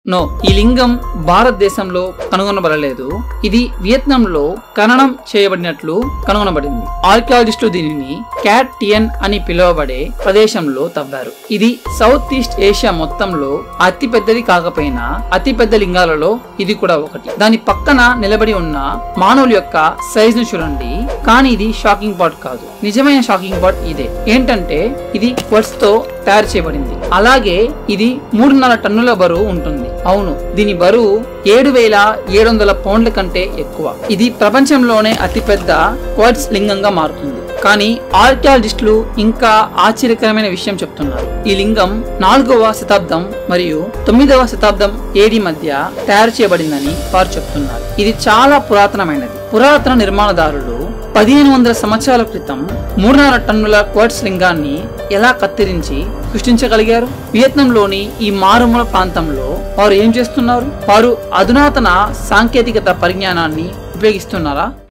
No, ఈ లింగం భారతదేశంలో కనుగొనబడలేదు. ఇది వియత్నాంలో ఖననం చేయబడినట్లు కనుగొనబడింది. ఆర్కియాలజిస్టులు దీనిని క్యాట్ టియన్ అని పిలువబడే ప్రదేశంలో తవ్వారు. ఇది సౌత్ ఈస్ట్ ఏషియా మొత్తంలో అతి పెద్దది కాకపోయినా అతి పెద్ద లింగాలలో ఇది కూడా ఒకటి. దాని పక్కన నిలబడి ఉన్న మానవుల యొక్క సైజ్ ను చూడండి. కానీ ఇది షాకింగ్ పార్ట్ కాదు. నిజమైన షాకింగ్ పార్ట్ ఇదే. ఏంటంటే ఇది క్వార్ట్జ్ తో తయారు చేయబడింది. అలాగే ఇది 3.5 టన్నుల బరువు ఉంటుంది. అవును, దీని బరువు 7,700 పౌండ్ల కంటే ఎక్కువ. ఇది ప్రపంచంలోనే అతిపెద్ద క్వార్ట్జ్ లింగంగా మారుతుంది. కానీ ఆర్కియాలజిస్టులు ఇంకా ఆశ్చర్యకరమైన విషయం చెప్తున్నారు. ఈ లింగం 4వ శతాబ్దం మరియు 9వ శతాబ్దం ఏడి మధ్య తయారు చేయబడిందని వారు చెప్తున్నారు. ఇది చాలా పురాతనమైనది. పురాతన నిర్మాణదారులు 1500 సంవత్సరాల క్రితం 3.5 టన్నుల క్వార్ట్జ్ లింగాన్ని ఎలా కత్తిరించి సృష్టించగలిగారు? వియత్నంలోని ఈ మారుమూల ప్రాంతంలో వారు ఏం చేస్తున్నారు? వారు అధునాతన సాంకేతికత పరిజ్ఞానాన్ని ఉపయోగిస్తున్నారా?